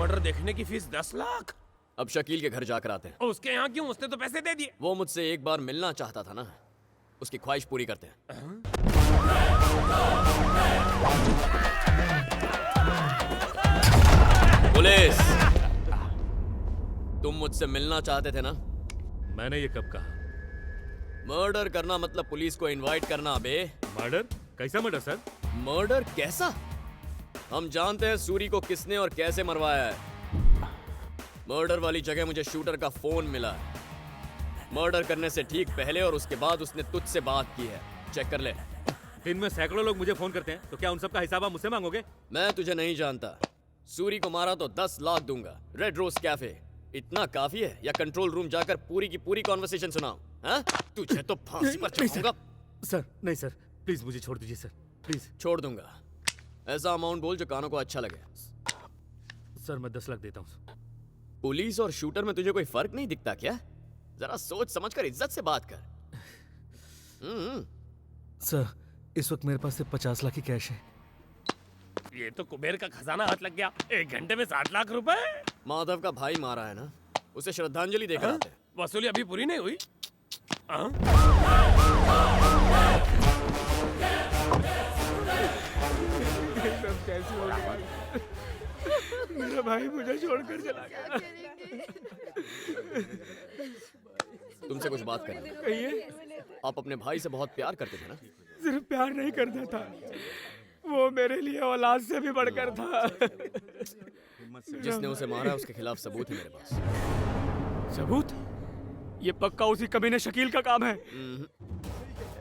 Murder देखने की fees 10 lakh. अब शकील के घर जाकर आते हैं। उसके यहाँ क्यों? उसने तो पैसे दे दिए। वो मुझसे एक बार मिलना चाहता था ना, उसकी ख्वाहिश पूरी करते हैं। पुलिस, तुम मुझसे मिलना चाहते थे ना? मैंने ये कब कहा? मर्डर करना मतलब पुलिस को इनवाइट करना बे। मर्डर? कैसा मर्डर सर? मर्डर कैसा? हम जानते हैं सूरी को किसने और कैसे मरवाया है। मर्डर वाली जगह मुझे शूटर का फोन मिला। मर्डर करने से ठीक पहले और उसके बाद उसने तुझसे बात की है। चेक कर ले। दिन में सैकड़ों लोग मुझे फोन करते हैं, तो क्या उन सबका हिसाब आप मुझसे मांगोगे? मैं तुझे नहीं जानता। सूरी को मारा तो 10 लाख दूंगा। रेड रोज कैफे इतना काफी है या कंट्रोल रूम जाकर पूरी की पूरी कॉन्वर्सेशन सुनाऊं? हाँ? तुझे तो फांसी पर चढ़ाऊंगा। सर नहीं सर, प्लीज मुझे छोड़ दीजिए सर, प्लीज। छोड़ दूंगा। ऐसा अमाउंट बोल जो कानों को अच्छा लगे। सर मैं 10 लाख देता हूँ। पुलिस और शूटर में तुझे कोई फर्क नहीं दिखता क्या? जरा सोच समझकर इज्जत से बात कर। सर इस वक्त मेरे पास सिर्फ 50 लाख ही कैश है। ये तो कुबेर का खजाना हाथ लग गया। 1 घंटे में 7 लाख रुपए। माधव का भाई मारा है ना, उसे श्रद्धांजलि देकर आते हैं। वसूली अभी पूरी नहीं हुई। कैसे होगा? मेरा भाई मुझे छोड़कर चला गया। तुमसे कुछ बात करनी है। कहिए। आप अपने भाई से बहुत प्यार करते थे ना? सिर्फ प्यार नहीं करता था, वो मेरे लिए औलाद से भी बढ़कर था। जिसने उसे मारा है उसके खिलाफ सबूत है मेरे पास। सबूत? ये पक्का उसी कमीने शकील का काम है।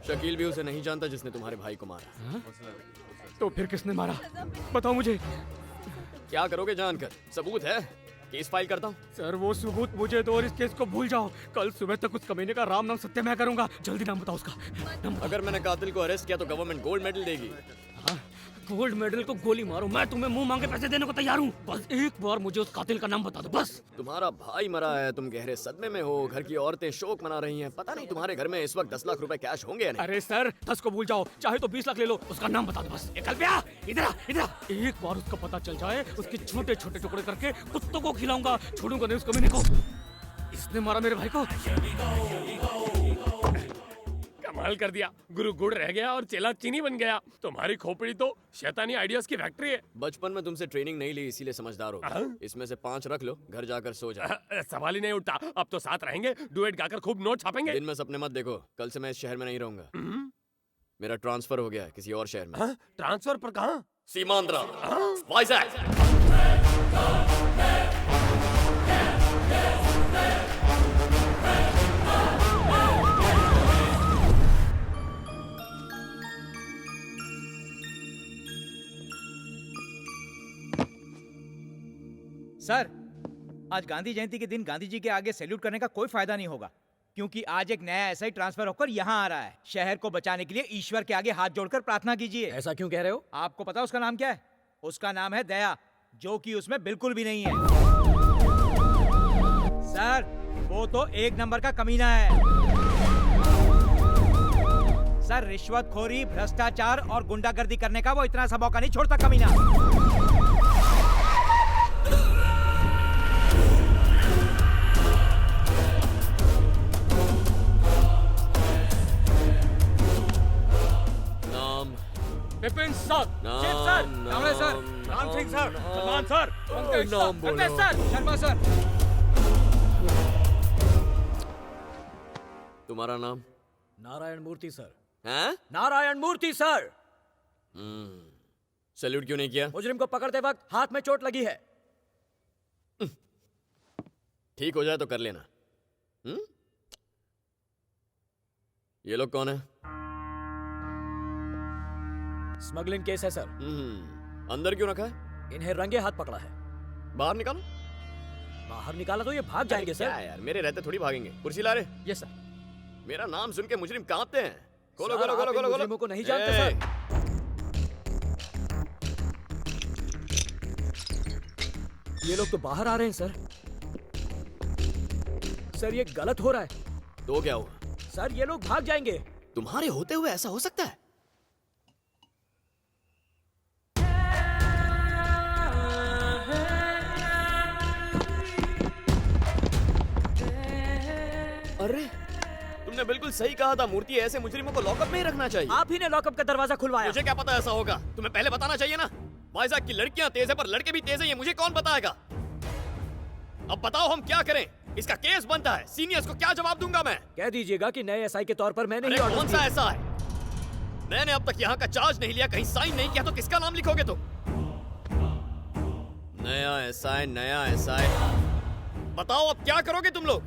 शकील भी उसे नहीं जानता जिसने तुम्हारे भाई को मारा। तो फिर किसने मारा? बताओ मुझे। क्या करोगे जानकर? सबूत है, केस फाइल करता हूँ। सर वो सबूत मुझे दो और इस केस को भूल जाओ। कल सुबह तक उस कमीने का राम नाम सत्य मैं करूंगा। जल्दी नाम बताओ उसका। नाम बताओ। अगर मैंने कातिल को अरेस्ट किया तो गवर्नमेंट गोल्ड मेडल देगी। हाँ? गोल्ड मेडल को गोली मारो, मैं तुम्हें मुंह मांगे पैसे देने को तैयार हूँ। बस एक बार मुझे उस कातिल का नाम बता दो बस। तुम्हारा भाई मरा है, तुम गहरे सदमे में हो, घर की औरतें शोक मना रही हैं। पता नहीं तुम्हारे घर में इस वक्त 10 लाख रुपए कैश होंगे या नहीं। अरे सर 10 को भूल जाओ, चाहे तो 20 लाख ले लो, उसका नाम बता दो बस। कल पे आ, इधर आ, इधर आ। एक बार उसका पता चल जाए, उसके छोटे छोटे टुकड़े करके कुत्तों को खिलाऊंगा, छोड़ूंगा नहीं उस कमीने को। इसने मारा मेरे भाई को। कमाल कर दिया। गुरु गुड़ रह गया और चेला चीनी बन गया। तुम्हारी खोपड़ी तो शैतानी आइडियाज की फैक्ट्री है। बचपन में तुमसे ट्रेनिंग नहीं ली इसीलिए समझदार हो। इसमें से 5 रख लो, घर जाकर सो जाओ। सवाल ही नहीं उठता। अब तो साथ रहेंगे, डुएट गाकर खूब नोट छापेंगे। दिन में सपने मत देखो, कल से मैं इस शहर में नहीं रहूंगा। मेरा ट्रांसफर हो गया है किसी और शहर में। ट्रांसफर पर कहाँ? सीमांध्रा, वाइजैक। सर, आज गांधी जयंती के दिन गांधी जी के आगे सैल्यूट करने का कोई फायदा नहीं होगा, क्योंकि आज एक नया एसआई ट्रांसफर होकर यहाँ आ रहा है। शहर को बचाने के लिए ईश्वर के आगे हाथ जोड़कर प्रार्थना कीजिए। ऐसा क्यों कह रहे हो? आपको पता उसका नाम क्या है? उसका नाम है दया, जो कि उसमें बिल्कुल भी नहीं है। सर, वो तो 1 नंबर का कमीना है। सर, रिश्वतखोरी, भ्रष्टाचार और गुंडागर्दी करने का वो इतना सा मौका नहीं छोड़ता कमीना। विपिन सर, चिप sir, Kanwade sir, Ram Singh sir, Salman sir, Pankaj sir, Pankaj sir, Sharma sir. तुम्हारा नाम? नारायण मूर्ति सर। हैं? नारायण मूर्ति सर। सैल्यूट क्यों नहीं किया? मुजरिम को पकड़ते वक्त हाथ में चोट लगी है। ठीक हो जाए तो कर लेना। ये लोग कौन है? स्मगलिंग केस है सर। अंदर क्यों रखा है? इन्हें रंगे हाथ पकड़ा है। बाहर निकालो। बाहर निकाला तो ये भाग जाएंगे सर। क्या यार, मेरे रहते थोड़ी भागेंगे। कुर्सी ला रहे? Yes sir. मेरा नाम सुन के मुजरिम कांपते हैं। खोलो सर, खोलो खोलो आप इन खोलो खोलो। मुजरिमों को नहीं जानते ए! सर। ये लोग तो बाहर आ रहे हैं सर। सर ये गलत हो रहा है। तो क्या हुआ? सर ये लोग भाग जाएंगे। तुम्हारे होते हुए ऐसा हो सकता है? तुमने बिल्कुल सही कहा था मूर्ति, ऐसे मुजरिमों को लॉकअप में ही रखना चाहिए। आप ही ने लॉकअप का दरवाजा खुलवाया। मुझे क्या पता ऐसा होगा, तुम्हें पहले बताना चाहिए ना। वाइजाग की लड़कियां तेज है पर लड़के भी तेज है, ये मुझे कौन बताएगा। अब बताओ हम क्या करें, इसका केस बनता है, सीनियर्स को क्या जवाब दूंगा मैं। कह दीजिएगा कि नए एसआई के तौर पर मैंने ही अरे ऑर्डर कौन सा दिए। ऐसा है, मैंने अब तक यहाँ का चार्ज नहीं लिया, कहीं साइन नहीं किया, तो किसका नाम लिखोगे तुम। नया एसआई, नया एसआई, बताओ अब क्या करोगे तुम लोग,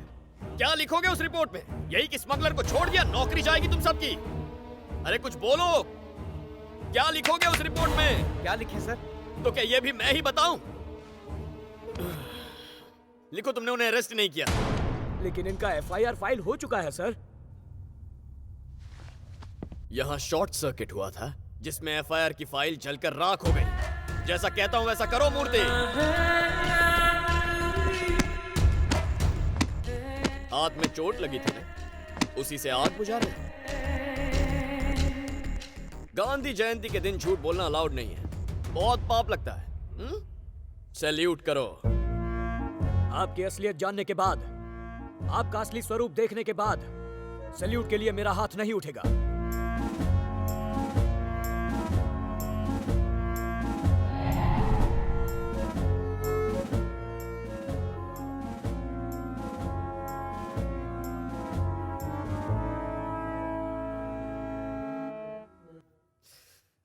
क्या लिखोगे उस रिपोर्ट में। यही कि स्मगलर को छोड़ दिया, नौकरी जाएगी तुम सबकी। अरे कुछ बोलो, क्या लिखोगे उस रिपोर्ट में। क्या लिखे सर? तो क्या ये भी मैं ही बताऊं। लिखो तुमने उन्हें अरेस्ट नहीं किया। लेकिन इनका एफआईआर फाइल हो चुका है सर। यहां शॉर्ट सर्किट हुआ था जिसमें एफआईआर की फाइल जलकर राख हो गई। जैसा कहता हूं वैसा करो मूर्ति। हाथ में चोट लगी थी ना, उसी से आग बुझा रहे। गांधी जयंती के दिन झूठ बोलना अलाउड नहीं है, बहुत पाप लगता है। सैल्यूट करो। आपकी असलियत जानने के बाद, आपका असली स्वरूप देखने के बाद सैल्यूट के लिए मेरा हाथ नहीं उठेगा।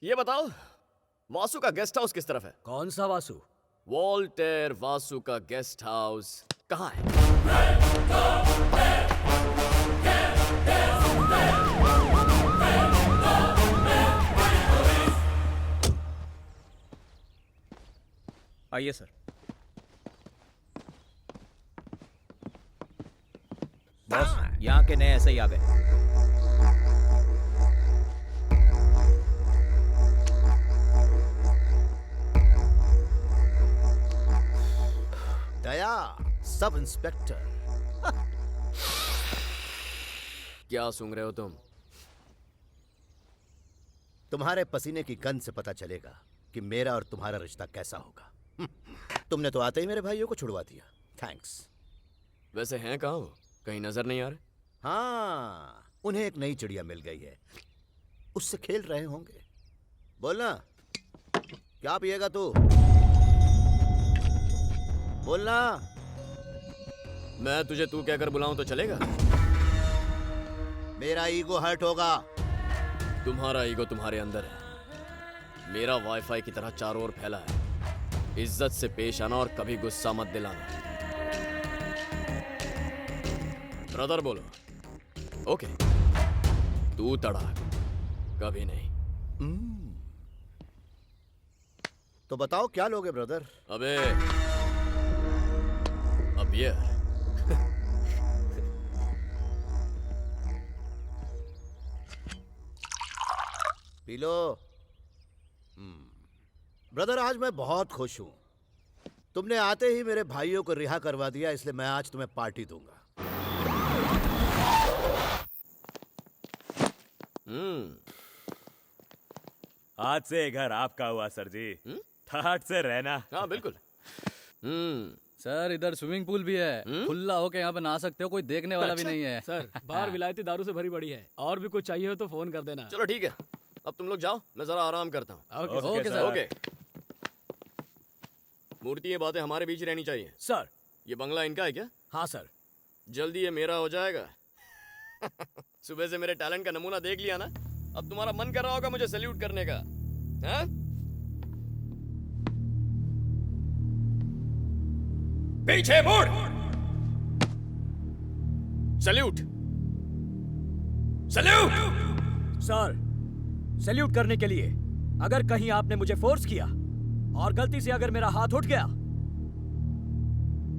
ये बताओ वासु का गेस्ट हाउस किस तरफ है। कौन सा वासु? वॉल्टेर वासु का गेस्ट हाउस कहाँ है। आइए सर। बॉस, यहाँ के नए ऐसे ही आ गए। दया, सब इंस्पेक्टर। क्या सूंघ रहे हो तुम। तुम्हारे पसीने की गंध से पता चलेगा कि मेरा और तुम्हारा रिश्ता कैसा होगा। तुमने तो आते ही मेरे भाइयों को छुड़वा दिया। थैंक्स। वैसे हैं कहाँ वो, कहीं नजर नहीं आ रहे। हाँ, उन्हें एक नई चिड़िया मिल गई है, उससे खेल रहे होंगे। बोलना, क्या पिएगा तू? बोलना। मैं तुझे तू कहकर बुलाऊं तो चलेगा। मेरा ईगो हर्ट होगा। तुम्हारा ईगो तुम्हारे अंदर है, मेरा वाईफाई की तरह चारों ओर फैला है। इज्जत से पेश आना और कभी गुस्सा मत दिलाना। ब्रदर बोलो। ओके, तू तड़ाक, कभी नहीं। तो बताओ क्या लोगे ब्रदर? अबे अब ये पी लो। ब्रदर, आज मैं बहुत खुश हूं। तुमने आते ही मेरे भाइयों को रिहा करवा दिया, इसलिए मैं आज तुम्हें पार्टी दूंगा। आज से घर आपका हुआ सर जी। ठाट से रहना। हाँ बिल्कुल। सर इधर स्विमिंग पूल भी है, खुला होके यहाँ पे नहा सकते हो, कोई देखने वाला भी नहीं है। सर बाहर विलायती दारू से भरी पड़ी है, और भी कुछ चाहिए हो तो फोन कर देना। चलो ठीक है, अब तुम लोग जाओ, मैं जरा आराम करता हूँ। Okay sir. ओके। मूर्ति, ये बातें हमारे बीच रहनी चाहिए। सर। ये बंगला इनका है क्या? हाँ सर। जल्दी ये मेरा हो जाएगा। सुबह से मेरे टैलेंट का नमूना देख लिया ना, अब तुम्हारा मन कर रहा होगा मुझे सैल्यूट करने का। हाँ? पीछे मुड़। सैल्यूट। सैल्यूट। सर, सैल्यूट करने के लिए अगर कहीं आपने मुझे फोर्स किया और गलती से अगर मेरा हाथ उठ गया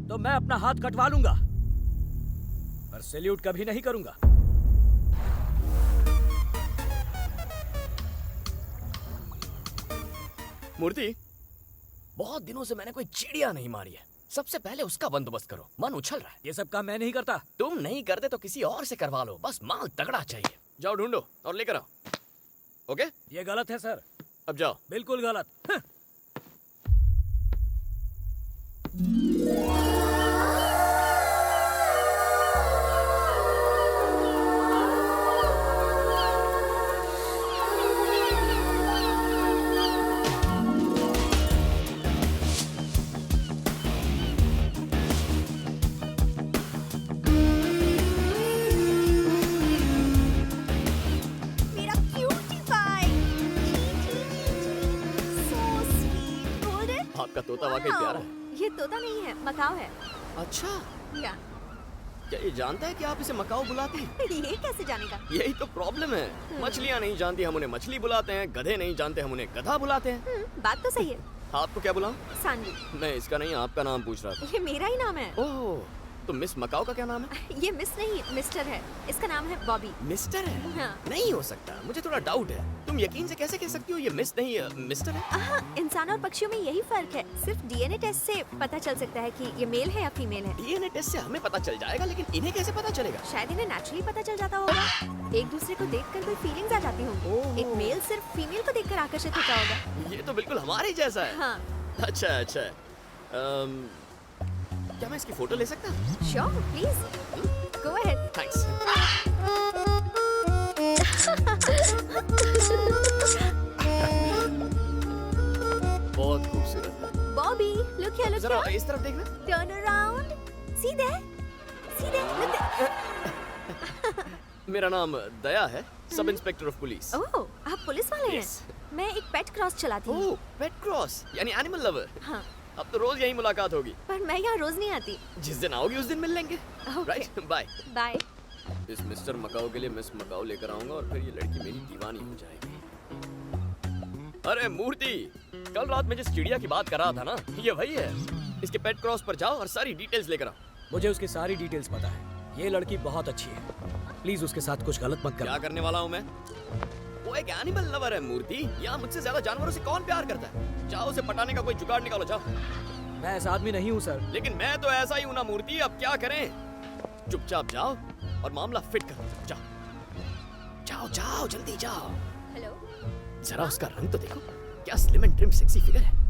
तो मैं अपना हाथ कटवा लूंगा, पर सैल्यूट कभी नहीं करूंगा। मूर्ति, बहुत दिनों से मैंने कोई चिड़िया नहीं मारी है, सबसे पहले उसका बंदोबस्त करो। मन उछल रहा है। ये सब काम मैं नहीं करता। तुम नहीं करते तो किसी और से करवा लो, बस माल तगड़ा चाहिए। जाओ ढूंढो और लेकर आओ। ओके? ये गलत है सर। अब जाओ। बिल्कुल गलत। आपका तोता वाकई प्यारा है। ये तोता नहीं है, मकाओ है। अच्छा, या क्या ये जानता है कि आप इसे मकाओ बुलाते हैं? ये कैसे जानेगा? यही तो प्रॉब्लम है। मछलियाँ नहीं जानती, हम उन्हें मछली बुलाते हैं। गधे नहीं जानते, हम उन्हें गधा बुलाते हैं। बात तो सही है। आपको क्या बुलाऊं? सानवी। मैं इसका नहीं, आपका नाम पूछ रहा था। ये मेरा ही नाम है। ओह, तो मिस मकाओ का क्या नाम है? ये मिस नहीं, मिस्टर है। इसका नाम है बॉबी। मिस्टर है? हाँ। नहीं हो सकता, मुझे थोड़ा डाउट है। तुम यकीन से कैसे कह सकती हो ये मिस नहीं मिस्टर है? इंसान और पक्षियों में यही फर्क है। सिर्फ डीएनए टेस्ट से पता चल सकता है कि ये मेल है या फीमेल है। डीएनए टेस्ट से हमें पता चल जाएगा, लेकिन इन्हें कैसे पता चलेगा? शायद इन्हें नेचुरली पता चल जाता होगा। एक दूसरे को देखकर कोई फीलिंग्स आ जाती होंगी। एक मेल सिर्फ फीमेल को देखकर आकर्षित होता होगा। ये तो बिल्कुल हमारे ही जैसा है। हाँ। अच्छा अच्छा। क्या मैं इसकी फोटो ले सकता हूँ? Sure, please go ahead. Thanks. बहुत खूबसूरत है। बॉबी, लुक हियर, लुक जरा हियर। इस तरफ देखना। Turn around. See there, see there, look there. मेरा नाम दया है, सब इंस्पेक्टर ऑफ पुलिस। ओह, आप पुलिस वाले हैं? Yes. मैं एक पेट क्रॉस चलाती हूँ। ओह, पेट क्रॉस, यानी एनिमल लवर। हाँ, अब तो रोज यही मुलाकात होगी। पर मैं यहाँ रोज नहीं आती। जिस दिन आओगी उस दिन मिल लेंगे। Okay. Right, bye. बाय। इस मिस्टर मकाओ के लिए मिस मकाओ लेकर आऊंगा और फिर ये लड़की मेरी दीवानी हो जाएगी। अरे मूर्ति, कल रात में जिस चिड़िया की बात कर रहा था ना, ये वही है। इसके पेट क्रॉस पर जाओ और सारी डिटेल्स लेकर आओ। मुझे उसकी सारी डिटेल्स पता है। ये लड़की बहुत अच्छी है, प्लीज उसके साथ कुछ गलत मत क्या करना। करने वाला हूँ मैं? वो एक एनिमल लवर है मूर्ति। यहाँ मुझसे ज्यादा जानवरों से कौन प्यार करता है? जाओ उसे पटाने का कोई जुगाड़ निकालो, जाओ। मैं ऐसा आदमी नहीं हूँ सर। लेकिन मैं तो ऐसा ही हूं ना मूर्ति, अब क्या करें? चुपचाप जाओ और मामला फिट करो। जाओ जाओ जाओ, जल्दी जाओ। हेलो। जरा उसका रंग तो देखो, क्या slim and trim sexy figure है।